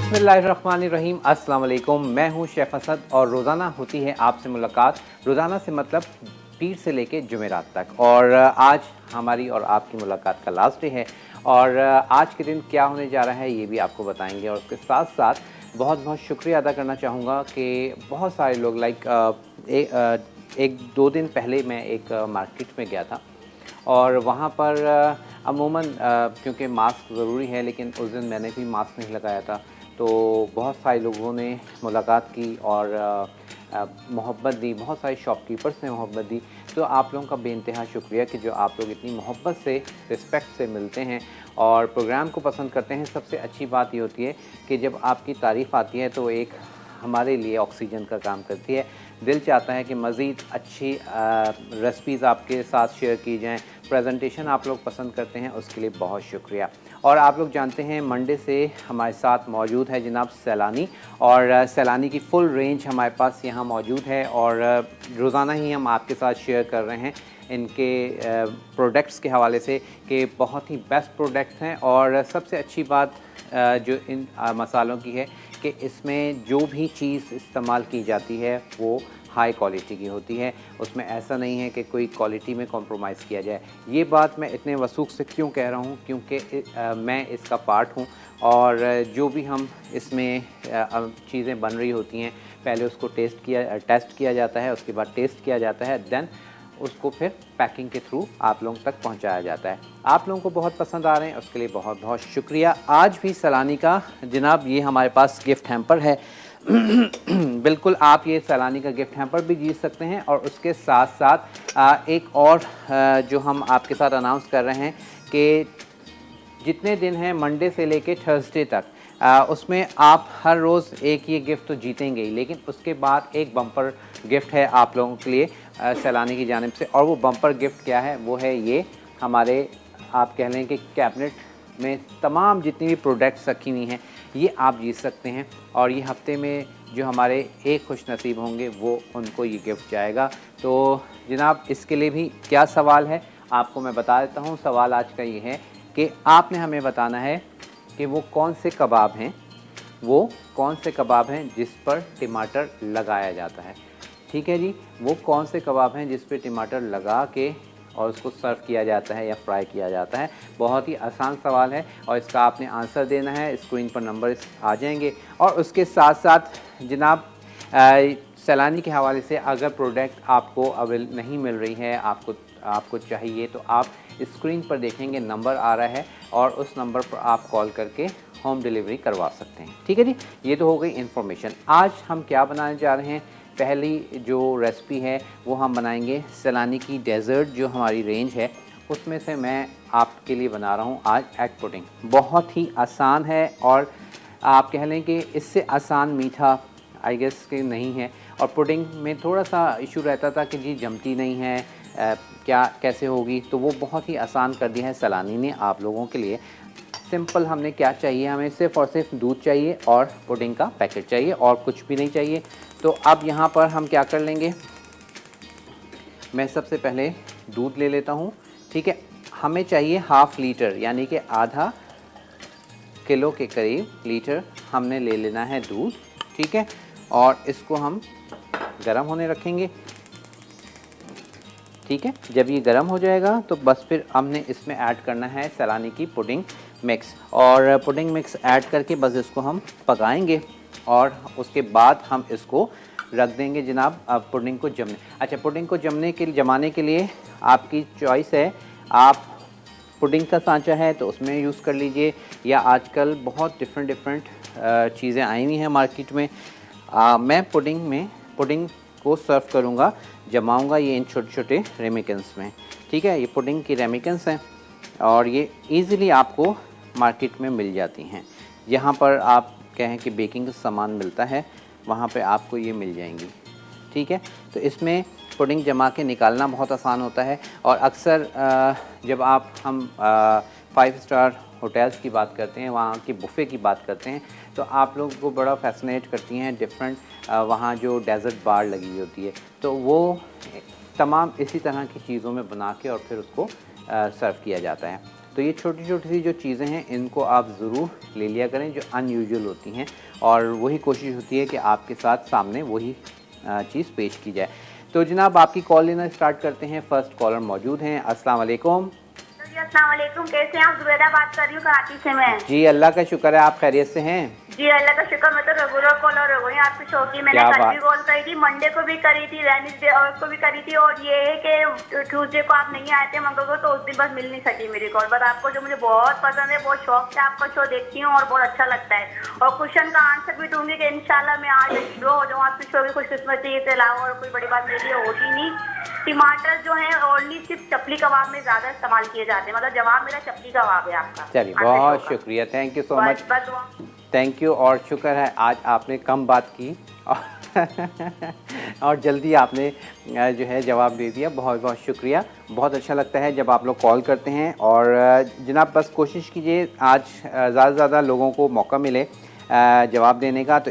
बिस्मिल्लाहिर्रहमानिर्रहीम, अस्सलाम वालेकुम। मैं हूं शेफ़ असद और रोज़ाना होती है आपसे मुलाकात। रोज़ाना से मतलब पीर से लेके जुमेरात तक। और आज हमारी और आपकी मुलाकात का लास्ट डे है और आज के दिन क्या होने जा रहा है ये भी आपको बताएंगे। और उसके साथ साथ बहुत बहुत शुक्रिया अदा करना चाहूँगा कि बहुत सारे लोग एक दो दिन पहले मैं एक मार्केट में गया था और वहाँ पर अमूमन क्योंकि मास्क ज़रूरी है, लेकिन उस दिन मैंने भी मास्क नहीं लगाया था, तो बहुत सारे लोगों ने मुलाकात की और मोहब्बत दी, बहुत सारे शॉपकीपर्स ने मोहब्बत दी। तो आप लोगों का बेइंतहा शुक्रिया कि जो आप लोग इतनी मोहब्बत से, रिस्पेक्ट से मिलते हैं और प्रोग्राम को पसंद करते हैं। सबसे अच्छी बात ये होती है कि जब आपकी तारीफ़ आती है तो एक हमारे लिए ऑक्सीजन का काम करती है। दिल चाहता है कि मज़ीद अच्छी रेसिपीज़ आपके साथ शेयर की जाएँ। प्रेजेंटेशन आप लोग पसंद करते हैं, उसके लिए बहुत शुक्रिया। और आप लोग जानते हैं मंडे से हमारे साथ मौजूद है जनाब सैलानी, और सैलानी की फ़ुल रेंज हमारे पास यहाँ मौजूद है और रोज़ाना ही हम आपके साथ शेयर कर रहे हैं इनके प्रोडक्ट्स के हवाले से कि बहुत ही बेस्ट प्रोडक्ट्स हैं। और सबसे अच्छी बात जो इन मसालों की है कि इसमें जो भी चीज़ इस्तेमाल की जाती है वो हाई क्वालिटी की होती है। उसमें ऐसा नहीं है कि कोई क्वालिटी में कॉम्प्रोमाइज़ किया जाए। ये बात मैं इतने वसूख से क्यों कह रहा हूँ, क्योंकि मैं इसका पार्ट हूँ और जो भी हम इसमें चीज़ें बन रही होती हैं, पहले उसको टेस्ट किया जाता है, उसके बाद टेस्ट किया जाता है, देन उसको फिर पैकिंग के थ्रू आप लोगों तक पहुंचाया जाता है। आप लोगों को बहुत पसंद आ रहे हैं, उसके लिए बहुत बहुत शुक्रिया। आज भी सैलानी का जनाब ये हमारे पास गिफ्ट हैम्पर है। बिल्कुल आप ये सैलानी का गिफ्ट हैम्पर भी जीत सकते हैं। और उसके साथ साथ एक और जो हम आपके साथ अनाउंस कर रहे हैं कि जितने दिन हैं मंडे से लेके थर्सडे तक, उसमें आप हर रोज़ एक ये गिफ्ट तो जीतेंगे ही, लेकिन उसके बाद एक बम्पर गिफ्ट है आप लोगों के लिए सैलानी की जानिब से। और वो बम्पर गिफ्ट क्या है, वो है ये हमारे, आप कह लें कि कैबिनेट में तमाम जितनी भी प्रोडक्ट्स रखी हुई हैं ये आप जीत सकते हैं। और ये हफ्ते में जो हमारे एक खुश नसीब होंगे वो उनको ये गिफ्ट जाएगा। तो जनाब इसके लिए भी क्या सवाल है आपको मैं बता देता हूँ। सवाल आज का ये है कि आपने हमें बताना है कि वो कौन से कबाब हैं, वो कौन से कबाब हैं जिस पर टमाटर लगाया जाता है। ठीक है जी, वो कौन से कबाब हैं जिस पर टमाटर लगा के और उसको सर्व किया जाता है या फ्राई किया जाता है। बहुत ही आसान सवाल है और इसका आपने आंसर देना है। स्क्रीन पर नंबर आ जाएंगे। और उसके साथ साथ जनाब सैलानी के हवाले से अगर प्रोडक्ट आपको अवेल नहीं मिल रही है, आपको चाहिए, तो आप स्क्रीन पर देखेंगे नंबर आ रहा है और उस नंबर पर आप कॉल करके होम डिलीवरी करवा सकते हैं। ठीक है जी, ये तो हो गई इन्फॉर्मेशन। आज हम क्या बनाने जा रहे हैं, पहली जो रेसिपी है वो हम बनाएंगे सैलानी की डेज़र्ट जो हमारी रेंज है उसमें से मैं आपके लिए बना रहा हूँ आज एग पुडिंग। बहुत ही आसान है और आप कह लें कि इससे आसान मीठा आई गेस कि नहीं है। और पुडिंग में थोड़ा सा इशू रहता था कि जी जमती नहीं है, क्या कैसे होगी, तो वो बहुत ही आसान कर दिया है सैलानी ने आप लोगों के लिए। सिंपल हमने क्या चाहिए, हमें सिर्फ़ और सिर्फ दूध चाहिए और पुडिंग का पैकेट चाहिए और कुछ भी नहीं चाहिए। तो अब यहाँ पर हम क्या कर लेंगे, मैं सबसे पहले दूध ले लेता हूँ। ठीक है, हमें चाहिए हाफ़ लीटर यानी कि आधा किलो के करीब लीटर हमने ले लेना है दूध। ठीक है, और इसको हम गरम होने रखेंगे। ठीक है, जब ये गर्म हो जाएगा तो बस फिर हमने इसमें ऐड करना है सैलानी की पुडिंग मिक्स। और पुडिंग मिक्स ऐड करके बस इसको हम पकाएंगे और उसके बाद हम इसको रख देंगे जनाब पुडिंग को जमने। अच्छा, पुडिंग को जमाने के लिए आपकी चॉइस है। आप पुडिंग का सांचा है तो उसमें यूज़ कर लीजिए, या आजकल बहुत डिफरेंट चीज़ें आई हुई हैं मार्केट में। मैं पुडिंग को सर्व करूँगा, जमाऊँगा ये इन छोटे छोटे रेमिकन्स में। ठीक है, ये पुडिंग की रेमिकन्स हैं और ये इजीली आपको मार्केट में मिल जाती हैं। यहाँ पर आप कहें कि बेकिंग का सामान मिलता है, वहाँ पे आपको ये मिल जाएंगी। ठीक है, तो इसमें पुडिंग जमा के निकालना बहुत आसान होता है। और अक्सर जब हम 5 स्टार होटल्स की बात करते हैं, वहाँ की बुफ़े की बात करते हैं, तो आप लोगों को बड़ा फैसिनेट करती हैं डिफरेंट वहाँ जो डेज़र्ट बार लगी होती है, तो वो तमाम इसी तरह की चीज़ों में बना के और फिर उसको सर्व किया जाता है। तो ये छोटी छोटी सी जो चीज़ें हैं इनको आप ज़रूर ले लिया करें जो अनयूजुअल होती हैं, और वही कोशिश होती है कि आपके साथ सामने वही चीज़ पेश की जाए। तो जनाब आपकी कॉल लेना स्टार्ट करते हैं। फर्स्ट कॉलर मौजूद हैं। अस्सलाम वालेकुम। जी अस्सलाम वालेकुम, कैसे हैं आप? जुबैदा बात कर रही हूँ कराची से मैं। जी अल्लाह का शुक्र है, आप खैरियत से हैं? जी अल्लाह का शुक्र, मैं तो रेगुलर कॉलर हो गई आपकी शो की। मैंने क्या कल भी बात। कॉल करी थी, मंडे को भी करी थी, वेडनेसडे और को भी करी थी, और ये है कि ट्यूसडे को आप नहीं आए थे मंगल को, तो उस दिन बस मिल नहीं सकी मेरी कॉल। बस आपको जो मुझे बहुत पसंद है, बहुत शौक से आपका शो देखती हूँ और बहुत अच्छा लगता है, और क्वेश्चन का आंसर भी दूंगी कि इंशाल्लाह मैं आज हीरो हो जाऊँ आपकी शो की खुशकिस्मती। इसके अलावा और कोई बड़ी बात मेरे लिए होती नहीं। टमाटर जो है ओनली सिर्फ चपली कबाब में ज्यादा इस्तेमाल किए जाते हैं, मतलब जवाब मेरा चपली कबाब है आपका। चलिए बहुत शुक्रिया, thank you so much. Thank you, और शुक्र है आज आपने कम बात की और जल्दी आपने जो है जवाब दे दिया। बहुत बहुत शुक्रिया। बहुत अच्छा लगता है जब आप लोग कॉल करते हैं। और जनाब बस कोशिश कीजिए आज ज़्यादा से ज़्यादा लोगों को मौका मिले जवाब देने का, तो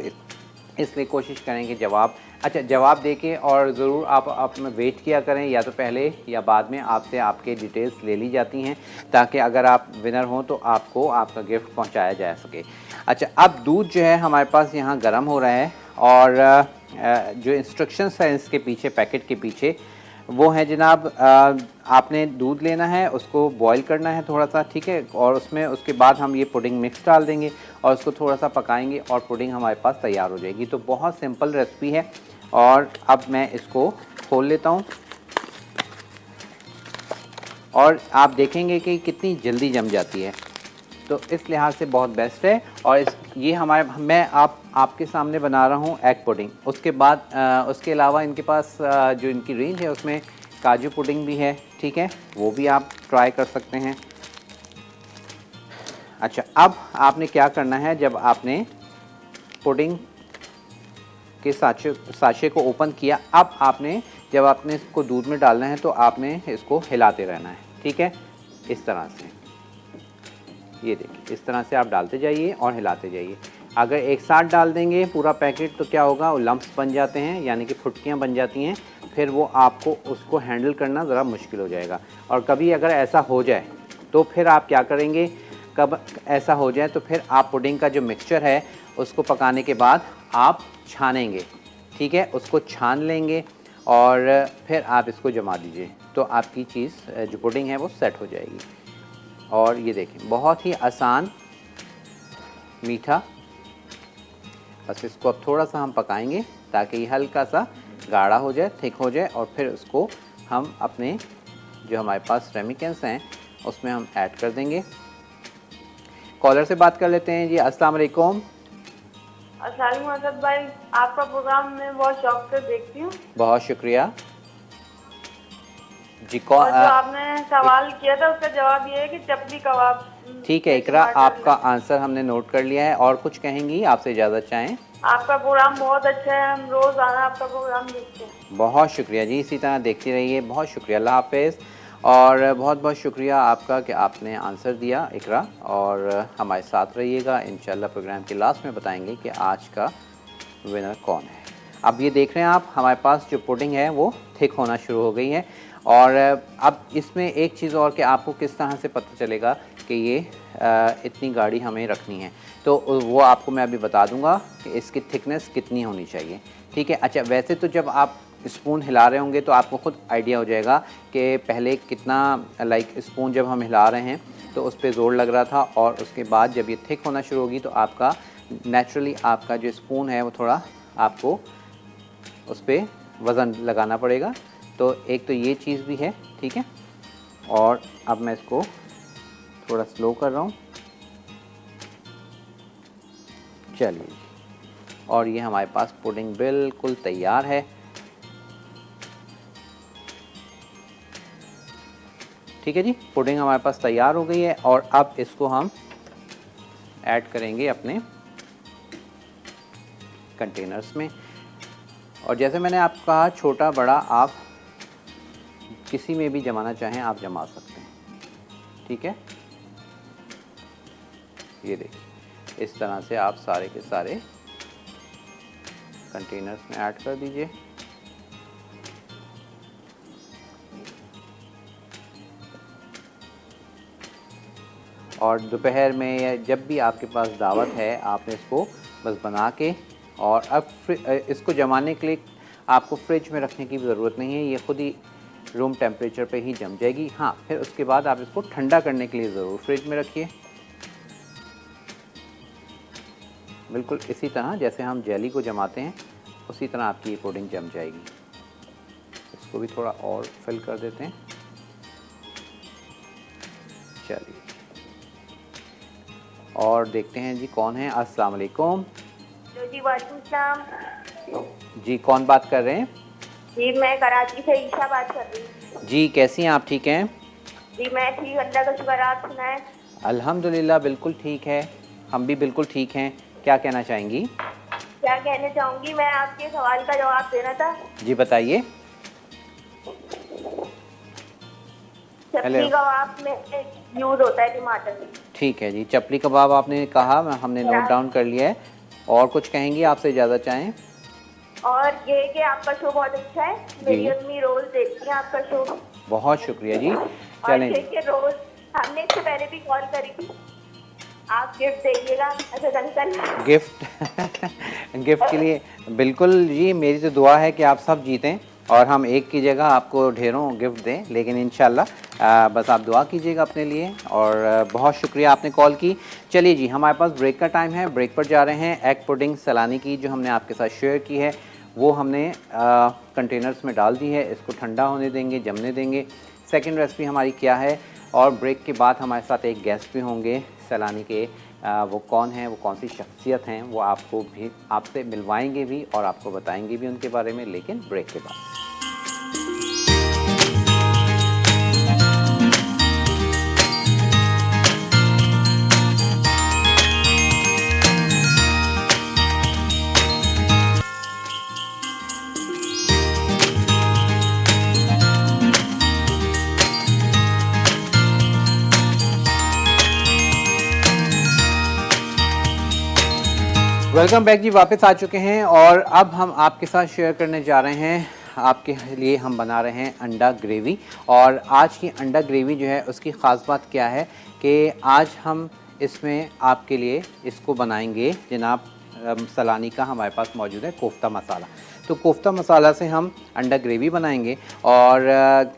इसलिए कोशिश करेंगे जवाब देके, और ज़रूर आप में वेट किया करें, या तो पहले या बाद में आपसे आपके डिटेल्स ले ली जाती हैं, ताकि अगर आप विनर हों तो आपको आपका गिफ्ट पहुंचाया जा सके। अच्छा, अब दूध जो है हमारे पास यहाँ गर्म हो रहा है, और जो इंस्ट्रक्शंस हैं इसके पीछे, पैकेट के पीछे, वो है जनाब आपने दूध लेना है, उसको बॉईल करना है थोड़ा सा, ठीक है, और उसमें उसके बाद हम ये पुडिंग मिक्स डाल देंगे और उसको थोड़ा सा पकाएंगे और पुडिंग हमारे पास तैयार हो जाएगी। तो बहुत सिंपल रेसिपी है। और अब मैं इसको खोल लेता हूँ, और आप देखेंगे कि कितनी जल्दी जम जाती है, तो इस लिहाज से बहुत बेस्ट है। और ये मैं आपके सामने बना रहा हूँ एग पुडिंग। उसके बाद उसके अलावा इनके पास जो इनकी रेंज है उसमें काजू पुडिंग भी है, ठीक है, वो भी आप ट्राई कर सकते हैं। अच्छा, अब आपने क्या करना है, जब आपने पुडिंग के साशे को ओपन किया, अब आपने जब आपने इसको दूध में डालना है तो आपने इसको हिलाते रहना है, ठीक है, इस तरह से। ये देखिए, इस तरह से आप डालते जाइए और हिलाते जाइए। अगर एक साथ डाल देंगे पूरा पैकेट तो क्या होगा, वो लम्प्स बन जाते हैं, यानी कि फुटकियाँ बन जाती हैं, फिर वो आपको उसको हैंडल करना ज़रा मुश्किल हो जाएगा। और कभी अगर ऐसा हो जाए तो फिर आप क्या करेंगे, कब ऐसा हो जाए तो फिर आप पुडिंग का जो मिक्सचर है उसको पकाने के बाद आप छानेंगे, ठीक है, उसको छान लेंगे और फिर आप इसको जमा दीजिए, तो आपकी चीज़ जो पुडिंग है वो सेट हो जाएगी। और ये देखें, बहुत ही आसान मीठा। बस इसको अब थोड़ा सा हम पकाएंगे ताकि ये हल्का सा गाढ़ा हो जाए, थिक हो जाए, और फिर उसको हम अपने जो हमारे पास रेमिकेंस हैं उसमें हम ऐड कर देंगे। कॉलर से बात कर लेते हैं जी। अस्सलाम वालेकुम। अस्सलाम वालेकुम भाई, आपका प्रोग्राम मैं बहुत शौक से देखती हूँ। बहुत शुक्रिया जी। और जो आपने सवाल किया था उसका जवाब ये है कि चपली कबाब। ठीक है इकरा, आपका आंसर हमने नोट कर लिया है। और कुछ कहेंगी, आपसे इजाज़त चाहें? आपका प्रोग्राम बहुत अच्छा है, हम रोज आना आपका प्रोग्राम देखते हैं। बहुत शुक्रिया जी, इसी तरह देखती रहिए। बहुत शुक्रिया, अल्लाह हाफ़िज़। और बहुत बहुत शुक्रिया आपका कि आपने आंसर दिया इकरा, और हमारे साथ रहिएगा। इंशाल्लाह प्रोग्राम के लास्ट में बताएंगे कि आज का विनर कौन है। अब ये देख रहे हैं आप, हमारे पास जो पुडिंग है वो थिक होना शुरू हो गई है। और अब इसमें एक चीज़ और कि आपको किस तरह से पता चलेगा कि ये इतनी गाढ़ी हमें रखनी है, तो वो आपको मैं अभी बता दूंगा कि इसकी थिकनेस कितनी होनी चाहिए, ठीक है। अच्छा, वैसे तो जब आप स्पून हिला रहे होंगे तो आपको ख़ुद आइडिया हो जाएगा कि पहले कितना स्पून जब हम हिला रहे हैं तो उस पर ज़ोर लग रहा था, और उसके बाद जब ये थिक होना शुरू होगी तो आपका नेचुरली आपका जो स्पून है वो थोड़ा आपको उस पर वज़न लगाना पड़ेगा। तो एक तो ये चीज़ भी है, ठीक है। और अब मैं इसको थोड़ा स्लो कर रहा हूँ, चलिए। और ये हमारे पास पुडिंग बिल्कुल तैयार है, ठीक है जी। पुडिंग हमारे पास तैयार हो गई है, और अब इसको हम ऐड करेंगे अपने कंटेनर्स में। और जैसे मैंने आपको कहा, छोटा बड़ा आप किसी में भी जमाना चाहें आप जमा सकते हैं, ठीक है। ये देखिए, इस तरह से आप सारे के सारे कंटेनर्स में ऐड कर दीजिए। और दोपहर में या जब भी आपके पास दावत है आपने इसको बस बना के, और अब इसको जमाने के लिए आपको फ्रिज में रखने की भी ज़रूरत नहीं है, ये खुद ही रूम टेम्परेचर पे ही जम जाएगी। हाँ, फिर उसके बाद आप इसको ठंडा करने के लिए ज़रूर फ्रिज में रखिए, बिल्कुल इसी तरह जैसे हम जेली को जमाते हैं उसी तरह आपकी ये पुडिंग जम जाएगी। इसको भी थोड़ा और फिल कर देते हैं। चलिए और देखते हैं जी कौन है। अस्सलाम वालेकुम। जी वालेकुम सलाम। जी कौन बात कर रहे हैं? जी मैं कराची से ईशा बात कर रही हूँ। जी कैसी हैं आप? ठीक हैं जी मैं ठीक, अल्लाह का शुक्र, आप सुनाएं। अल्हम्दुलिल्लाह बिल्कुल ठीक है, हम भी बिल्कुल ठीक हैं। क्या कहना चाहेंगी? क्या कहना चाहूँगी, मैं आपके सवाल का जवाब देना था। जी बताइए। चटनी कबाब में यूज होता है टमाटर। ठीक है जी, चपली कबाब आपने कहा, हमने नोट डाउन कर लिया है। और कुछ कहेंगी आपसे ज़्यादा चाहें? और ये कि आपका शो बहुत अच्छा है, मेरी अम्मी रोज देखती हैं आपका शो। बहुत शुक्रिया जी। और चलें ये कि रोज हमने इससे पहले भी कॉल करी थी, आप गिफ्ट देंगेगा असद अंकल। गिफ्ट के लिए बिल्कुल जी, मेरी तो दुआ है कि आप सब जीतें और हम एक की जगह आपको ढेरों गिफ्ट दें, लेकिन इंशाल्लाह बस आप दुआ कीजिएगा अपने लिए। और बहुत शुक्रिया आपने कॉल की। चलिए जी, हमारे पास ब्रेक का टाइम है, ब्रेक पर जा रहे हैं। एग पुडिंग सलानी की जो हमने आपके साथ शेयर की है वो हमने कंटेनर्स में डाल दी है, इसको ठंडा होने देंगे, जमने देंगे। सेकंड रेसिपी हमारी क्या है, और ब्रेक के बाद हमारे साथ एक गेस्ट भी होंगे सलानी के, वो कौन है, वो कौन सी शख्सियत हैं, वो आपको भी आपसे मिलवाएंगे भी और आपको बताएंगे भी उनके बारे में, लेकिन ब्रेक के बाद। वेलकम बैक जी, वापस आ चुके हैं और अब हम आपके साथ शेयर करने जा रहे हैं। आपके लिए हम बना रहे हैं अंडा ग्रेवी, और आज की अंडा ग्रेवी जो है उसकी ख़ास बात क्या है कि आज हम इसमें आपके लिए इसको बनाएंगे जनाब सलानी का हमारे पास मौजूद है कोफ्ता मसाला। तो कोफ्ता मसाला से हम अंडा ग्रेवी बनाएंगे और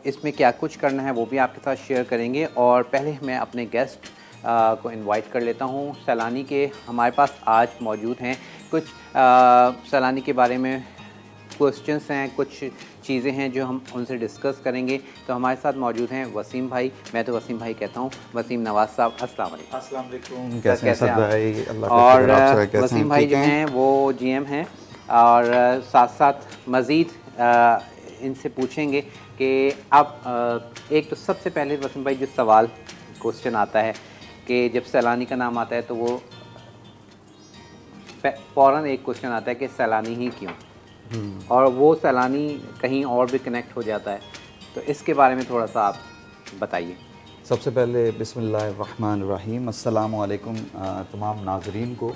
इसमें क्या कुछ करना है वो भी आपके साथ शेयर करेंगे। और पहले मैं अपने गेस्ट को इनवाइट कर लेता हूँ। सलानी के हमारे पास आज मौजूद हैं, कुछ सलानी के बारे में क्वेश्चंस हैं, कुछ चीज़ें हैं जो हम उनसे डिस्कस करेंगे। तो हमारे साथ मौजूद हैं वसीम भाई, मैं तो वसीम भाई कहता हूँ, वसीम नवाज साहब। अस्सलाम वालेकुम। अस्सलाम वालेकुम। कैसे हैं सब भाई? अल्लाह का और शुक्र, आप सब कैसे वसीम हैं? भाई ठीक जो हैं वो जीएम हैं, और साथ साथ मज़ीद इनसे पूछेंगे कि अब एक तो सबसे पहले वसीम भाई जो सवाल क्वेश्चन आता है कि जब सैलानी का नाम आता है तो वो फ़ौरन एक क्वेश्चन आता है कि सैलानी ही क्यों, और वो सैलानी कहीं और भी कनेक्ट हो जाता है, तो इसके बारे में थोड़ा सा आप बताइए। सबसे पहले बिस्मिल्लाहिर्रहमानिर्रहीम, अस्सलामु अलैकुम तमाम नाजरीन को।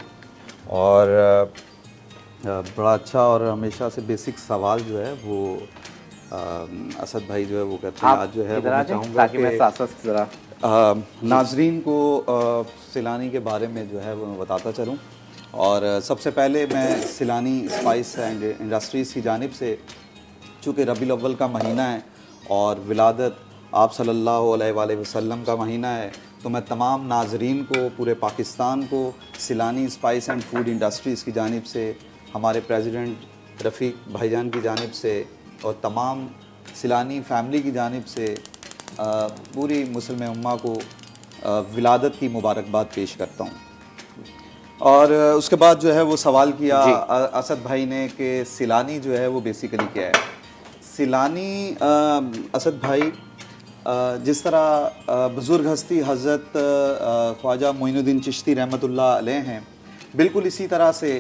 और बड़ा अच्छा और हमेशा से बेसिक सवाल जो है वो असद भाई जो है वो कहते हैं, आज जो है वो मैं चाहूँगा ताकि मैं साथ साथ ज़रा नाजरीन को सिलानी के बारे में जो है वो मैं बताता चलूँ। और सबसे पहले मैं सिलानी स्पाइस एंड इंडस्ट्रीज़ की जानिब से, चूँकि रबीउल अव्वल का महीना है और विलादत आप सल्लल्लाहु अलैहि वसल्लम का महीना है, तो मैं तमाम नाजरीन को, पूरे पाकिस्तान को सिलानी स्पाइस एंड फूड इंडस्ट्रीज़ की जानिब से, हमारे प्रेसिडेंट रफ़ीक भाईजान की जानिब से और तमाम सिलानी फैमिली की जानिब से पूरी मुस्लिम उम्मा को विलादत की मुबारकबाद पेश करता हूँ। और उसके बाद जो है वो सवाल किया असद भाई ने कि सिलानी जो है वो बेसिकली क्या है। सिलानी असद भाई जिस तरह बुज़ुर्ग हस्ती हज़रत ख्वाजा मोइनुद्दीन चिश्ती रहमतुल्लाह अलैह हैं, बिल्कुल इसी तरह से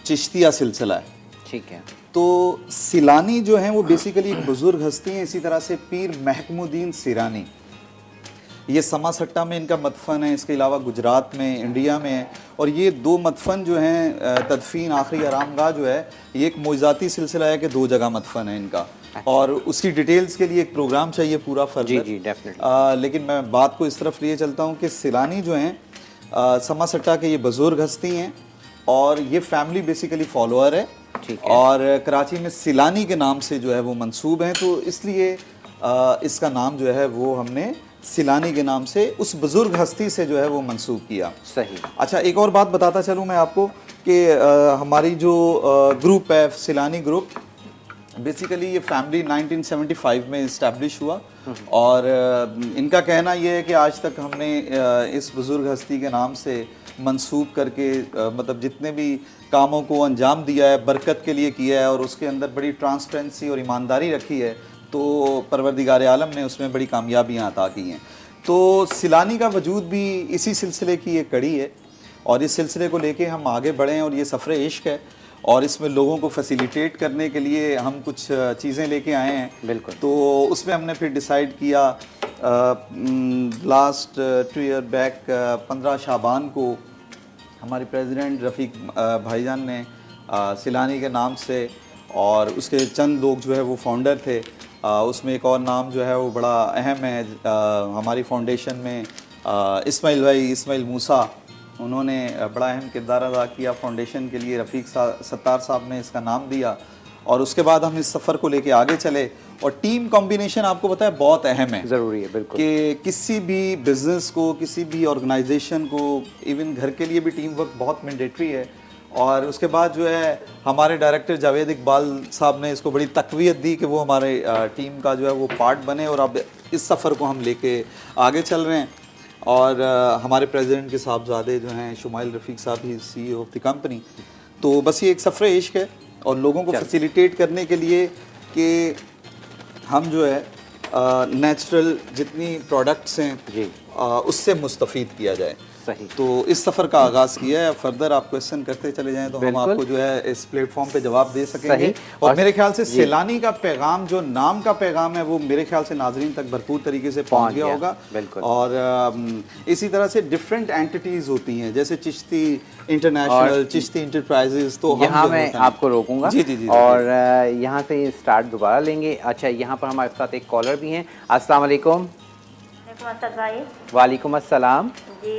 चिश्तिया सिलसिला है। ठीक है। तो सिलानी जो हैं वो बेसिकली एक बुज़ुर्ग हस्ती हैं। इसी तरह से पीर महकमुद्दीन सिरानी, ये समासट्टा में इनका मदफन है, इसके अलावा गुजरात में, इंडिया में है। और ये दो मदफन जो हैं तदफीन आखिरी आरामगाह जो है, ये एक मोइज़ाती सिलसिला है कि दो जगह मदफन है इनका। और उसकी डिटेल्स के लिए एक प्रोग्राम चाहिए पूरा फर्दर। जी जी डेफिनेटली। लेकिन मैं बात को इस तरफ लिए चलता हूँ कि सिलानी जो हैं समा सट्टा के ये बुजुर्ग हस्ती हैं और ये फैमिली बेसिकली फॉलोअर है। ठीक है। और कराची में सिलानी के नाम से जो है वो मंसूब हैं, तो इसलिए इसका नाम जो है वो हमने सिलानी के नाम से उस बुजुर्ग हस्ती से जो है वो मंसूब किया। सही। अच्छा, एक और बात बताता चलूँ मैं आपको कि हमारी जो ग्रुप है सिलानी ग्रुप, बेसिकली ये फैमिली 1975 में इस्टेब्लिश हुआ और इनका कहना ये है कि आज तक हमने इस बुजुर्ग हस्ती के नाम से मंसूब करके मतलब जितने भी कामों को अंजाम दिया है बरकत के लिए किया है और उसके अंदर बड़ी ट्रांसपेरेंसी और ईमानदारी रखी है, तो परवरदिगार आलम ने उसमें बड़ी कामयाबियाँ अता की हैं। तो सिलानी का वजूद भी इसी सिलसिले की एक कड़ी है और इस सिलसिले को लेके हम आगे बढ़े हैं और ये सफ़र इश्क है और इसमें लोगों को फैसिलिटेट करने के लिए हम कुछ चीज़ें लेके आए हैं। बिल्कुल। तो उसमें हमने फिर डिसाइड किया लास्ट 2 ईयर बैक 15 शाबान को हमारे प्रेसिडेंट रफ़ीक भाईजान ने सिलानी के नाम से और उसके चंद लोग जो है वो फाउंडर थे, उसमें एक और नाम जो है वो बड़ा अहम है हमारी फाउंडेशन में, इस्माइल मूसा, उन्होंने बड़ा अहम किरदार अदा किया फाउंडेशन के लिए। रफ़ीक सत्तार साहब ने इसका नाम दिया और उसके बाद हम इस सफ़र को लेके आगे चले। और टीम कॉम्बिनेशन आपको पता है बहुत अहम है, ज़रूरी है बिल्कुल, कि किसी भी बिज़नेस को, किसी भी ऑर्गेनाइजेशन को, इवन घर के लिए भी टीम वर्क बहुत मैंडेटरी है। और उसके बाद जो है हमारे डायरेक्टर जावेद इकबाल साहब ने इसको बड़ी तक़वियत दी कि वो हमारे टीम का जो है वो पार्ट बने और अब इस सफ़र को हम लेके आगे चल रहे हैं। और हमारे प्रेसिडेंट के साहबजादे जो हैं शुमाइल रफ़ीक साहब ही CEO ऑफ द कंपनी। तो बस ये एक सफ़र इश्क है और लोगों को फैसिलिटेट करने के लिए कि हम जो है नेचुरल जितनी प्रोडक्ट्स हैं जी उससे मुस्तफ़ीद किया जाए। सही। तो इस सफ़र का आगाज़ किया है, फर्दर आप क्वेश्चन करते चले जाएं तो हम आपको जो है इस प्लेटफॉर्म पे जवाब दे सकेंगे। और मेरे ख्याल से सिलानी का पैगाम, जो नाम का पैगाम है, वो मेरे ख्याल से नाजरीन तक भरपूर तरीके से पहुंच गया होगा। और इसी तरह से डिफरेंट एंटिटीज़ होती हैं, जैसे चिश्ती इंटरनेशनल, चिश्ती इंटरप्राइजेज। तो यहाँ मैं आपको रोकूंगा जी जी जी और यहाँ से स्टार्ट दोबारा लेंगे। अच्छा, यहाँ पर हमारे साथ एक कॉलर भी हैं। अस्सलाम वालेकुम। भाई वालेकुम अस्सलाम जी,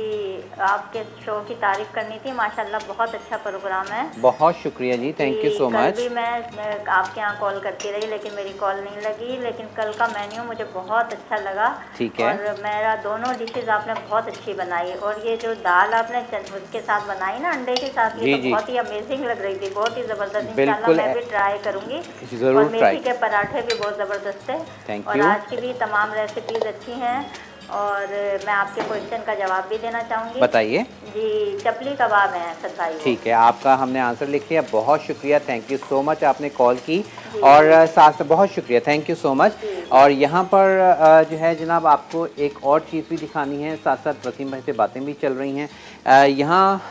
आपके शो की तारीफ करनी थी, माशाल्लाह बहुत अच्छा प्रोग्राम है। बहुत शुक्रिया जी, थैंक यू सो मच। कल भी मैं आपके यहाँ कॉल करती रही लेकिन मेरी कॉल नहीं लगी, लेकिन कल का मेन्यू मुझे बहुत अच्छा लगा। ठीक है। और मेरा दोनों डिशेज आपने बहुत अच्छी बनाई और ये जो दाल आपने उसके साथ बनाई ना, अंडे के साथ, ये तो बहुत ही अमेजिंग लग रही थी, बहुत ही ज़बरदस्त। इंशाल्लाह मैं भी ट्राई करूँगी। और मेथी के पराठे भी बहुत ज़बरदस्त है और आज की भी तमाम रेसिपीज़ अच्छी हैं। और मैं आपके क्वेश्चन का जवाब भी देना चाहूँगी। बताइए जी, चपली कबाब है असद भाई। ठीक है, आपका हमने आंसर लिख लिया, बहुत शुक्रिया, थैंक यू सो मच, आपने कॉल की और साथ बहुत शुक्रिया, थैंक यू सो मच। और यहाँ पर जो है जनाब आपको एक और चीज़ भी दिखानी है, साथ साथ वसीम भाई से बातें भी चल रही हैं। यहाँ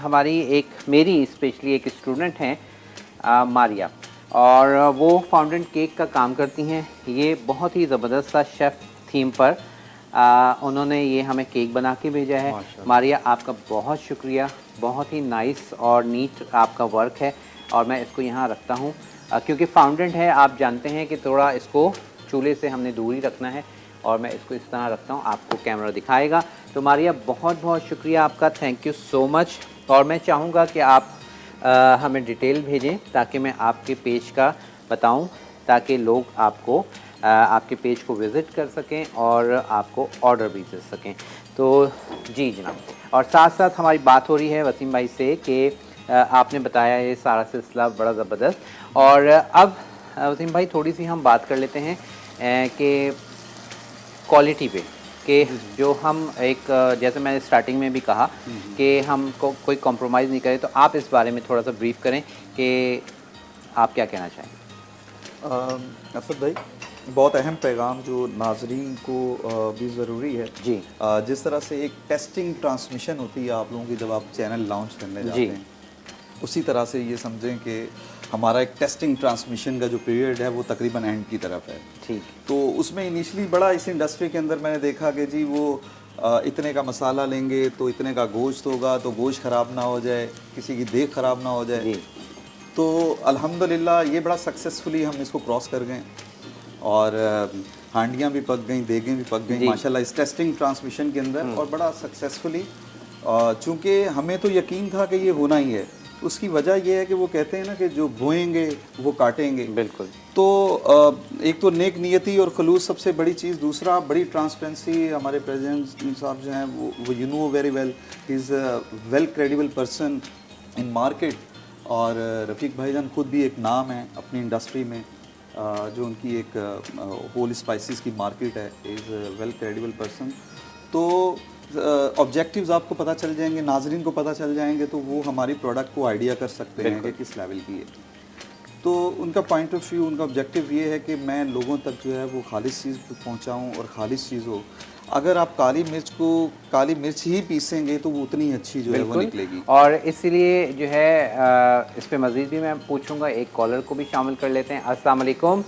हमारी मेरी स्पेशली एक स्टूडेंट हैं मारिया, और वो फाउंटेन केक का काम करती हैं। ये बहुत ही ज़बरदस्त सा शेफ़ थीम पर उन्होंने ये हमें केक बना के भेजा है। मारिया, आपका बहुत शुक्रिया, बहुत ही नाइस और नीट आपका वर्क है। और मैं इसको यहाँ रखता हूँ क्योंकि फाउंडेंट है, आप जानते हैं कि थोड़ा इसको चूल्हे से हमने दूरी रखना है, और मैं इसको इस तरह रखता हूँ, आपको कैमरा दिखाएगा। तो मारिया बहुत बहुत शुक्रिया आपका, थैंक यू सो मच। और मैं चाहूँगा कि आप हमें डिटेल भेजें ताकि मैं आपके पेज का बताऊँ, ताकि लोग आपको आपके पेज को विज़िट कर सकें और आपको ऑर्डर भी दे सकें। तो जी जनाब, और साथ साथ हमारी बात हो रही है वसीम भाई से कि आपने बताया ये सारा सिलसिला बड़ा ज़बरदस्त। और अब वसीम भाई थोड़ी सी हम बात कर लेते हैं कि क्वालिटी पे, कि जो हम एक जैसे मैंने स्टार्टिंग में भी कहा कि हम कोई कॉम्प्रोमाइज़ नहीं करें, तो आप इस बारे में थोड़ा सा ब्रीफ करें कि आप क्या कहना चाहेंगे। असद भाई, बहुत अहम पैगाम जो नाजरीन को भी ज़रूरी है जी। जिस तरह से एक टेस्टिंग ट्रांसमिशन होती है आप लोगों की जब आप चैनल लॉन्च करने जाते हैं, उसी तरह से ये समझें कि हमारा एक टेस्टिंग ट्रांसमिशन का जो पीरियड है वो तकरीबन एंड की तरफ है। ठीक। तो उसमें इनिशियली बड़ा इस इंडस्ट्री के अंदर मैंने देखा कि जी वो इतने का मसाला लेंगे तो इतने का गोश्त होगा, तो गोश्त ख़राब ना हो जाए, किसी की देख ख़राब ना हो जाए। तो अल्हम्दुलिल्लाह ये बड़ा सक्सेसफुली हम इसको क्रॉस कर गए। और हांडियाँ भी पक गई, देगें भी पक जी। गई माशाल्लाह इस टेस्टिंग ट्रांसमिशन के अंदर, और बड़ा सक्सेसफुली। चूँकि हमें तो यकीन था कि ये होना ही है, उसकी वजह ये है कि वो कहते हैं ना कि जो बोएंगे वो काटेंगे। बिल्कुल। तो एक तो नेक नियति और खलूस सबसे बड़ी चीज़, दूसरा बड़ी ट्रांसपेरेंसी। हमारे प्रेसिडेंट साहब जो हैं वो you know very well, he is a well credible person in market. और रफ़ीक भाईजान खुद भी एक नाम है अपनी इंडस्ट्री में, जो उनकी एक होल स्पाइसेस की मार्केट है, इज़ वेल क्रेडिबल पर्सन। तो ऑब्जेक्टिव्स आपको पता चल जाएंगे, नाजरीन को पता चल जाएंगे, तो वो हमारी प्रोडक्ट को आइडिया कर सकते हैं कि किस लेवल की है। तो उनका पॉइंट ऑफ व्यू, उनका ऑब्जेक्टिव ये है कि मैं लोगों तक जो है वो खालिश चीज़ पहुंचाऊं, और खालिश चीज़ हो। अगर आप काली मिर्च ही पीसेंगे तो वो उतनी अच्छी जो है वो निकलेगी। और इसीलिए जो है इस पे मज़ीद भी मैं पूछूंगा, एक कॉलर को भी शामिल कर लेते हैं। अस्सलाम वालेकुम।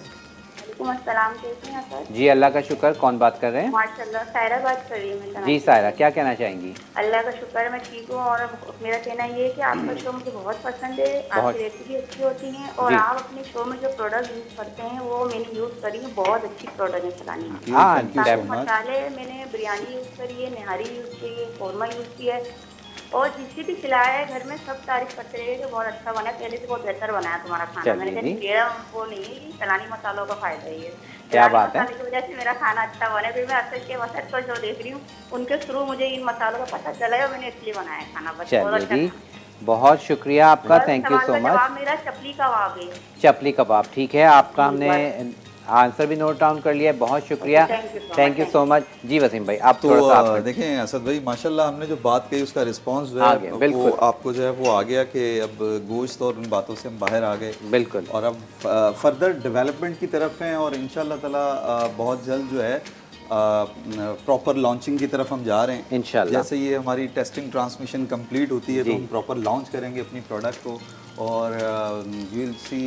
अस्सलाम, कैसे हैं सर? जी अल्लाह का शुक्र। कौन बात कर रहे हैं? माशाल्लाह, सायरा बात कर रही हूँ मैं। जी सायरा, क्या कहना चाहेंगी? अल्लाह का शुक्र है मैं ठीक हूँ, और मेरा कहना ये है कि आपका शो मुझे बहुत पसंद है, आपकी रेसिपी अच्छी होती है, और जी। आप अपने शो में जो प्रोडक्ट यूज़ करते हैं वो मैंने यूज़ करी है, बहुत अच्छी प्रोडक्ट है सलानी की। हाँ, सारे मसाले मैंने बिरयानी यूज़ करी है, निहारी यूज़ की है, कौरमा यूज़ किया है, और जिससे भी खिलाया है घर में सब तारीफ करते रहे कि बहुत अच्छा बना है, पहले से बहुत बेहतर बनाया तुम्हारा खाना। मैंने कहा मेरा वो नहीं है, ये सलानी मसालों का फायदा ही है। क्या बात है। मसाले की वजह से मेरा खाना अच्छा बना है। फिर मैं असद के वसत को जो देख रही हूँ उनके थ्रू मुझे इन मसालों का पता चला है, और मैंने इसलिए बनाया है खाना। बस बहुत चलिए जी, अच्छा। बहुत शुक्रिया आपका, थैंक यू सो मच। मेरा चपली कबाब है। चपली कबाब, ठीक है, आपका हमने आंसर भी नोट डाउन कर लिया है। बहुत शुक्रिया, थैंक यू सो मच। जी वसीम भाई, आप थोड़ा सा तो देखें असद भाई, माशाल्लाह हमने जो बात कही उसका रिस्पांस जो आ है गया, बिल्कुल। वो आपको जो है वो आ गया कि अब गोश्त और उन बातों से हम बाहर आ गए, बिल्कुल, और अब फर्दर डेवलपमेंट की तरफ हैं, और इंशाल्लाह ताला बहुत जल्द जो है प्रॉपर लॉन्चिंग की तरफ हम जा रहे हैं इंशाल्लाह। जैसे ये हमारी टेस्टिंग ट्रांसमिशन कंप्लीट होती है तो हम प्रॉपर लॉन्च करेंगे अपनी प्रोडक्ट को, और यू विल सी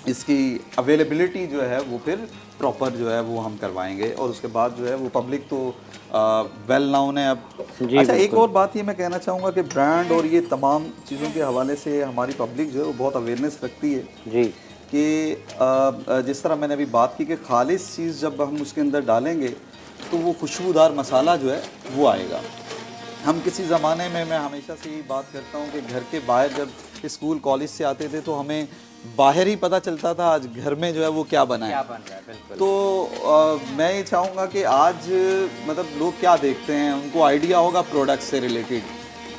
इसकी अवेलेबिलिटी जो है वो फिर प्रॉपर जो है वो हम करवाएंगे, और उसके बाद जो है वो पब्लिक तो वेल नाउन है अब। अच्छा, एक और बात ये मैं कहना चाहूँगा कि ब्रांड और ये तमाम चीज़ों के हवाले से हमारी पब्लिक जो है वो बहुत अवेयरनेस रखती है जी, कि जिस तरह मैंने अभी बात की कि खालिश चीज़ जब हम उसके अंदर डालेंगे तो वो खुशबूदार मसाला जो है वो आएगा। हम किसी ज़माने में, मैं हमेशा से यही बात करता हूँ कि घर के बाहर जब स्कूल कॉलेज से आते थे तो हमें बाहर ही पता चलता था आज घर में जो है वो क्या बना है, क्या बन रहा है। बिल्कुल। तो मैं ये चाहूँगा कि आज मतलब लोग क्या देखते हैं, उनको आइडिया होगा प्रोडक्ट से रिलेटेड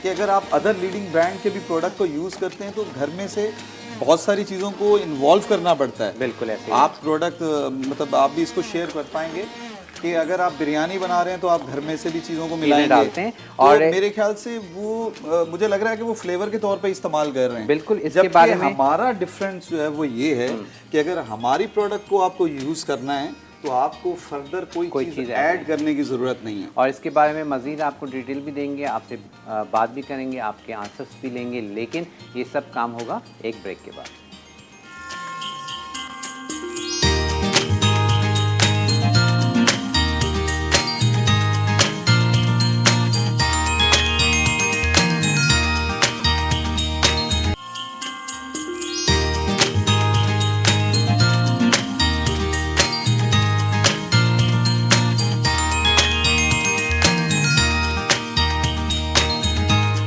कि अगर आप अदर लीडिंग ब्रांड के भी प्रोडक्ट को यूज़ करते हैं तो घर में से बहुत सारी चीज़ों को इन्वॉल्व करना पड़ता है। बिल्कुल ऐसे आप प्रोडक्ट मतलब आप भी इसको शेयर कर पाएंगे कि अगर आप बिरयानी बना रहे हैं तो आप घर में से भी चीज़ों को मिलाएंगे, डालते हैं, और और मेरे ख्याल से वो मुझे लग रहा है कि वो फ्लेवर के तौर पे इस्तेमाल कर रहे हैं। बिल्कुल, इसके बारे में हमारा डिफरेंस जो है वो ये है कि अगर हमारी प्रोडक्ट को आपको यूज़ करना है तो आपको फर्दर कोई चीज़ ऐड करने की ज़रूरत नहीं है। और इसके बारे में मज़ीद आपको डिटेल भी देंगे, आपसे बात भी करेंगे, आपके आंसर्स भी लेंगे, लेकिन ये सब काम होगा एक ब्रेक के बाद।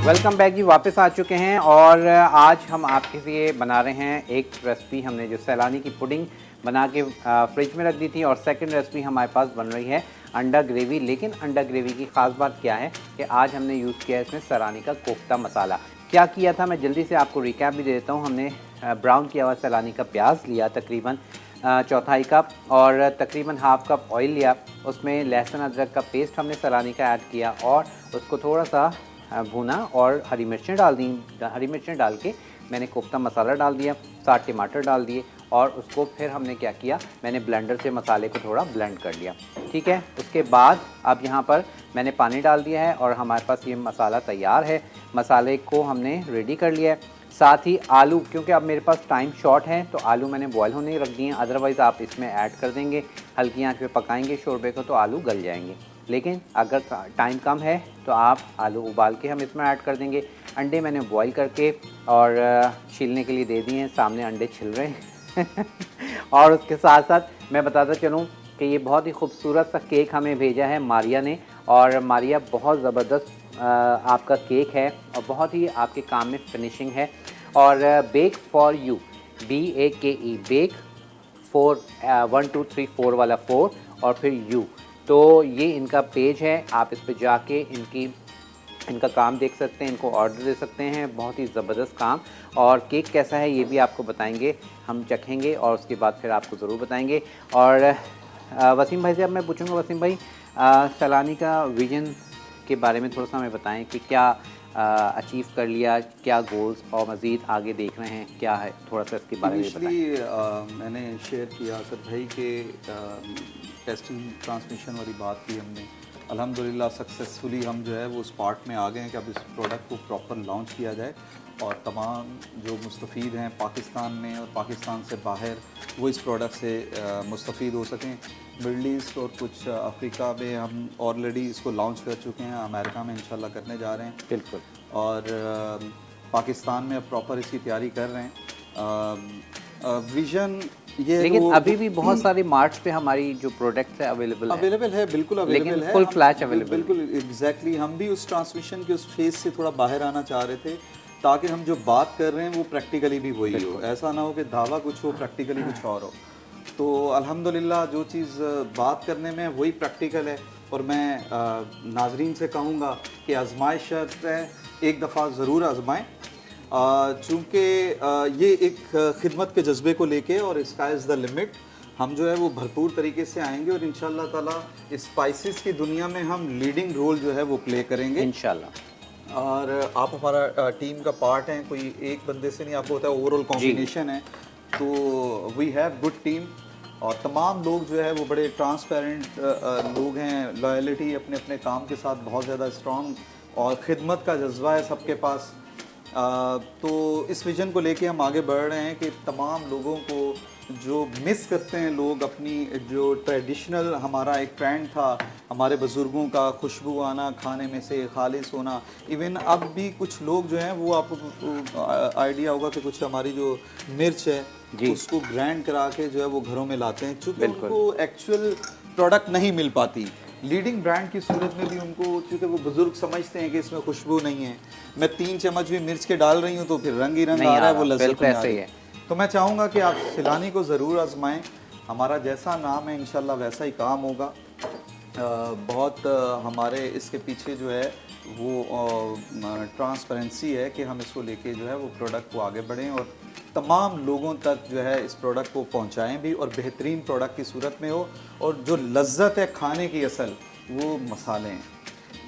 वेलकम बैक जी, वापस आ चुके हैं, और आज हम आपके लिए बना रहे हैं एक रेसिपी। हमने जो सैलानी की पुडिंग बना के फ्रिज में रख दी थी, और सेकंड रेसिपी हमारे पास बन रही है अंडा ग्रेवी। लेकिन अंडा ग्रेवी की ख़ास बात क्या है कि आज हमने यूज़ किया है इसमें सैलानी का कोफ्ता मसाला। क्या किया था मैं जल्दी से आपको रिकैप भी दे देता हूँ। हमने ब्राउन किया हुआ सैलानी का प्याज लिया तकरीबन चौथाई कप, और तकरीबन हाफ़ कप ऑयल लिया, उसमें लहसुन अदरक का पेस्ट हमने सैलानी का ऐड किया, और उसको थोड़ा सा भुना, और हरी मिर्चें डाल दी। हरी मिर्चें डाल के मैंने कोफ्ता मसाला डाल दिया, 7 टमाटर डाल दिए, और उसको फिर हमने क्या किया, मैंने ब्लेंडर से मसाले को थोड़ा ब्लेंड कर लिया। ठीक है, उसके बाद अब यहाँ पर मैंने पानी डाल दिया है, और हमारे पास ये मसाला तैयार है। मसाले को हमने रेडी कर लिया है। साथ ही आलू, क्योंकि अब मेरे पास टाइम शॉर्ट है तो आलू मैंने बॉयल होने रख दिए हैं, अदरवाइज़ आप इसमें ऐड कर देंगे, हल्की आंच पे पकाएंगे शोरबे को तो आलू गल जाएंगे। लेकिन अगर टाइम कम है तो आप आलू उबाल के हम इसमें ऐड कर देंगे। अंडे मैंने बॉईल करके और छीलने के लिए दे दिए हैं, सामने अंडे छिल रहे हैं और उसके साथ साथ मैं बताता चलूँ कि ये बहुत ही खूबसूरत सा केक हमें भेजा है मारिया ने। और मारिया बहुत ज़बरदस्त आपका केक है और बहुत ही आपके काम में फिनिशिंग है। और bake for you, BAKE, bake 4 1 2 3 4 वाला 4 और फिर यू। तो ये इनका पेज है, आप इस पे जाके इनका काम देख सकते हैं, इनको ऑर्डर दे सकते हैं। बहुत ही ज़बरदस्त काम। और केक कैसा है ये भी आपको बताएंगे, हम चखेंगे और उसके बाद फिर आपको ज़रूर बताएंगे। और वसीम भाई से अब मैं पूछूंगा, वसीम भाई सैलानी का विजन के बारे में थोड़ा सा हमें बताएं कि क्या अचीव कर लिया, क्या गोल्स और मज़ीद आगे देख रहे हैं, क्या है, थोड़ा सा इसके बारे में बताएं। इनिशियली मैंने शेयर किया असद भाई के टेस्टिंग ट्रांसमिशन वाली बात की हमने, अल्हम्दुलिल्लाह सक्सेसफुली हम जो है वो उस पार्ट में आ गए हैं कि अब इस प्रोडक्ट को प्रॉपर लॉन्च किया जाए और तमाम जो मुस्तफ़ीद हैं पाकिस्तान में और पाकिस्तान से बाहर वो इस प्रोडक्ट से मुस्तफ़ीद हो सकें। मिडल ईस्ट और कुछ अफ्रीका में हम ऑलरेडी इसको लॉन्च कर चुके हैं, अमेरिका में इंशाल्लाह करने जा रहे हैं बिल्कुल। और पाकिस्तान में अब प्रॉपर इसकी तैयारी कर रहे हैं। विज़न ये लेकिन अभी भी बहुत सारे मार्ट्स पे हमारी जो प्रोडक्ट्स है अवेलेबल है, बिल्कुल अवेलेबल है, फुल फ्लैश अवेलेबल। बिल्कुल एग्जैक्टली हम भी उस ट्रांसमिशन के उस फेज से थोड़ा बाहर आना चाह रहे थे ताकि हम जो बात कर रहे हैं वो प्रैक्टिकली भी वही हो, ऐसा ना हो कि दावा कुछ हो प्रैक्टिकली कुछ और हो। तो अल्हम्दुलिल्लाह जो चीज़ बात करने में वही प्रैक्टिकल है। और मैं नाजरीन से कहूँगा कि आजमाइश है, एक दफ़ा ज़रूर आजमाएँ, चूँकि ये एक खिदमत के जज्बे को लेके और स्काई इज़ द लिमिट हम जो है वो भरपूर तरीके से आएंगे और इंशाल्लाह ताला स्पाइसेस की दुनिया में हम लीडिंग रोल जो है वो प्ले करेंगे इंशाल्लाह। और आप हमारा टीम का पार्ट हैं, कोई एक बंदे से नहीं, आपको होता है ओवरऑल कॉम्बिनेशन है। तो वी हैव गुड टीम और तमाम लोग जो है वो बड़े ट्रांसपेरेंट लोग हैं, लॉयल्टी अपने अपने काम के साथ बहुत ज़्यादा स्ट्रॉन्ग और ख़िदमत का जज्बा है सबके पास। तो इस विज़न को लेके हम आगे बढ़ रहे हैं कि तमाम लोगों को जो मिस करते हैं लोग अपनी जो ट्रेडिशनल हमारा एक ट्रेंड था हमारे बुज़ुर्गों का, खुशबू आना खाने में से, खालिस होना। इवन अब भी कुछ लोग जो हैं वो आपको आइडिया होगा कि कुछ हमारी जो मिर्च है उसको ग्राइंड करा के जो है वो घरों में लाते हैं, चूँकि उनको एक्चुअल प्रोडक्ट नहीं मिल पाती। लीडिंग ब्रांड की सूरत में भी उनको, चूँकि वो बुजुर्ग समझते हैं कि इसमें खुशबू नहीं है, मैं 3 चम्मच भी मिर्च के डाल रही हूँ तो फिर रंग ही रंग आ रहा है, वो लज़्ज़त नहीं आ रही है। तो मैं चाहूँगा कि आप सैलानी को ज़रूर आजमाएं, हमारा जैसा नाम है इंशाल्लाह वैसा ही काम होगा। बहुत हमारे इसके पीछे जो है वो ट्रांसपेरेंसी है कि हम इसको लेके जो है वो प्रोडक्ट को आगे बढ़ें और तमाम लोगों तक जो है इस प्रोडक्ट को पहुंचाएं भी और बेहतरीन प्रोडक्ट की सूरत में हो। और जो लज्जत है खाने की असल वो मसाले हैं।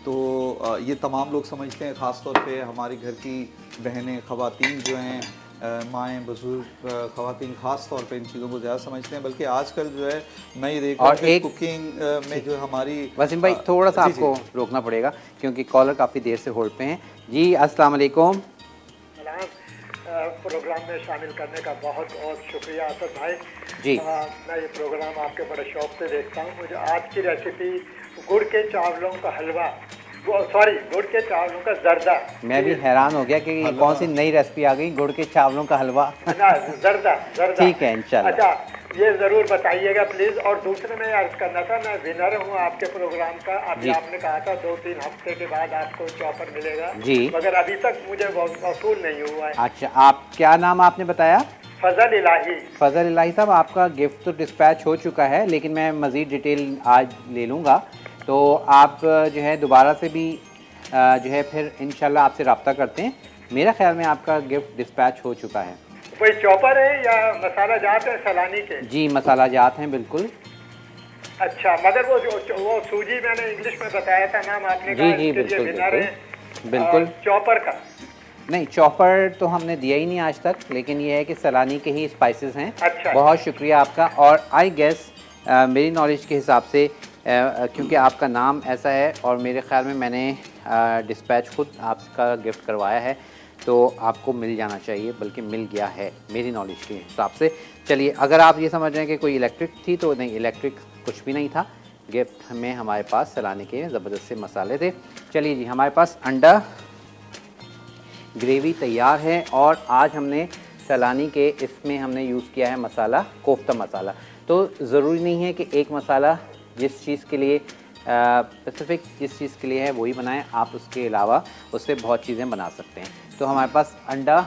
तो ये तमाम लोग समझते हैं, ख़ास तौर पे हमारी घर की बहनें, ख़वातीन जो हैं, माएँ, बुज़ुर्ग ख़वातीन ख़ास तौर पे इन चीज़ों को ज़्यादा समझते हैं। बल्कि आजकल जो है मैं ये देख रहा हूँ कि कुकिंग में जो हमारी वसीम भाई थोड़ा सा आपको रोकना पड़ेगा क्योंकि कॉलर काफ़ी देर से होल्ड पे हैं। जी अस्सलाम वालेकुम। प्रोग्राम में शामिल करने का बहुत बहुत शुक्रिया असद भाई जी। मैं ये प्रोग्राम आपके बड़े शौक से देखता हूँ। मुझे आज की रेसिपी गुड़ के चावलों का हलवा, गुड़ के चावलों का जर्दा। मैं भी हैरान हो गया कि कौन सी नई रेसिपी आ गई, गुड़ के चावलों का हलवा। जर्दा ठीक है इंशाल्लाह। अच्छा ये ज़रूर बताइएगा प्लीज़। और दूसरे में अर्ज करना था, मैं विनर हूँ आपके प्रोग्राम का। अभी आपने कहा था 2-3 हफ्ते के बाद आपको चॉपर मिलेगा जी, मगर अभी तक मुझे वसूल नहीं हुआ है। अच्छा आप क्या नाम आपने बताया? फजल इलाही। फजल इलाही साहब, आपका गिफ्ट तो डिस्पैच हो चुका है लेकिन मैं मज़ीद डिटेल आज ले लूँगा। तो आप जो है दोबारा से भी जो है फिर इंशाल्लाह आपसे रब्ता करते हैं। मेरा ख्याल में आपका गिफ्ट डिस्पैच हो चुका है। कोई चॉपर है या मसाला जात है सैलानी के? जी मसाला जात हैं बिल्कुल। अच्छा मगर वो सूजी मैंने इंग्लिश में बताया था नाम आपने जी जी बिल्कुल बिल्कुल। चॉपर का नहीं, चॉपर तो हमने दिया ही नहीं आज तक, लेकिन ये है कि सैलानी के ही स्पाइसेस हैं। अच्छा बहुत शुक्रिया आपका। और आई गेस मेरी नॉलेज के हिसाब से क्योंकि आपका नाम ऐसा है और मेरे ख्याल में मैंने डिस्पैच खुद आपका गिफ्ट करवाया है तो आपको मिल जाना चाहिए, बल्कि मिल गया है मेरी नॉलेज के हिसाब से। चलिए अगर आप ये समझ रहे हैं कि कोई इलेक्ट्रिक थी तो नहीं, इलेक्ट्रिक कुछ भी नहीं था। गिफ्ट में हमारे पास सैलानी के ज़बरदस्त से मसाले थे। चलिए जी, हमारे पास अंडा ग्रेवी तैयार है और आज हमने सैलानी के इसमें हमने यूज़ किया है मसाला, कोफ्ता मसाला। तो ज़रूरी नहीं है कि एक मसाला जिस चीज़ के लिए स्पेसिफिक जिस चीज़ के लिए है वही बनाएं, आप उसके अलावा उससे बहुत चीज़ें बना सकते हैं। तो हमारे पास अंडा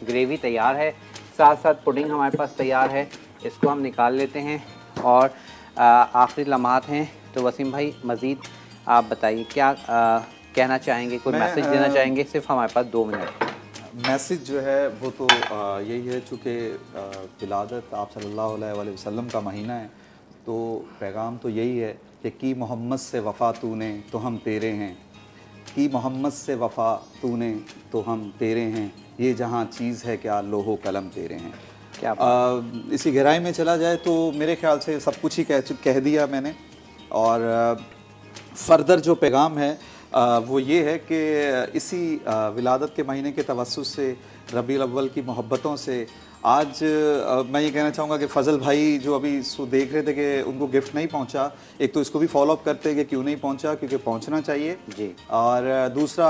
ग्रेवी तैयार है, साथ साथ पुडिंग हमारे पास तैयार है। इसको हम निकाल लेते हैं और आखिरी लम्हात हैं। तो वसीम भाई मज़ीद आप बताइए क्या कहना चाहेंगे, कोई मैसेज देना चाहेंगे? सिर्फ हमारे पास 2 मिनट। मैसेज जो है वो तो यही है, चूँकि विलादत आप सल्लल्लाहु अलैहि वसल्लम का महीना है, तो पैगाम तो यही है कि मोहम्मद से वफ़ा तूने तो हम तेरे हैं, कि मोहम्मद से वफ़ा तूने तो हम तेरे हैं, ये जहाँ चीज़ है क्या लोहो कलम तेरे हैं। क्या इसी गहराई में चला जाए तो मेरे ख्याल से सब कुछ ही कह दिया मैंने। और फर्दर जो पैगाम है वो ये है कि इसी विलादत के महीने के तवस्सुस से, रबीउल अव्वल की मोहब्बतों से आज मैं ये कहना चाहूँगा कि फ़ज़ल भाई जो अभी देख रहे थे कि उनको गिफ्ट नहीं पहुँचा, एक तो इसको भी फॉलो अप करते हैं कि क्यों नहीं पहुँचा, क्योंकि पहुँचना चाहिए जी। और दूसरा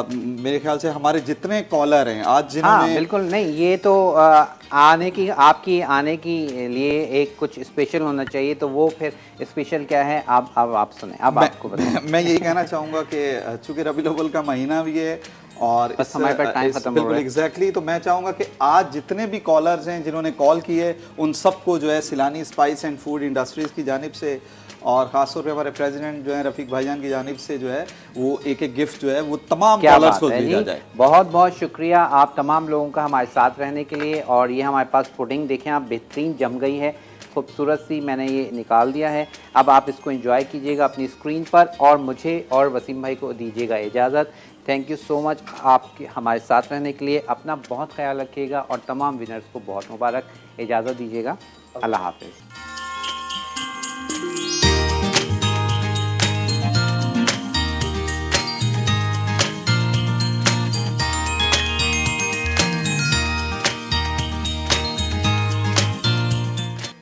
मेरे ख्याल से हमारे जितने कॉलर हैं आज जिन्होंने, हाँ बिल्कुल नहीं, ये तो आपकी आने की लिए एक कुछ स्पेशल होना चाहिए, तो वो फिर स्पेशल क्या है आप सुने, अब आपको बताएं। मैं यही कहना चाहूँगा कि चूँकि रबीउल अव्वल का महीना भी है और बस हमारे पास टाइम खत्म हो रहा है। एग्जैक्टली, तो मैं चाहूँगा कि आज जितने भी कॉलर्स हैं जिन्होंने कॉल किए उन सबको जो है सिलानी स्पाइस एंड फूड इंडस्ट्रीज़ की जानिब से और ख़ास तौर पे हमारे प्रेसिडेंट जो है रफ़ीक भाईजान की जानिब से जो है वो एक गिफ्ट जो है वो तमाम कॉलर्स को भेजा जाए। बहुत बहुत शुक्रिया आप तमाम लोगों का हमारे साथ रहने के लिए। और ये हमारे पास पुडिंग देखें आप, बेहतरीन जम गई है, खूबसूरत सी मैंने ये निकाल दिया है। अब आप इसको एंजॉय कीजिएगा अपनी स्क्रीन पर और मुझे और वसीम भाई को दीजिएगा इजाज़त। थैंक यू सो मच आपके हमारे साथ रहने के लिए। अपना बहुत ख्याल रखिएगा और तमाम विनर्स को बहुत मुबारक। इजाज़त दीजिएगा। अल्लाह हाफ़िज़।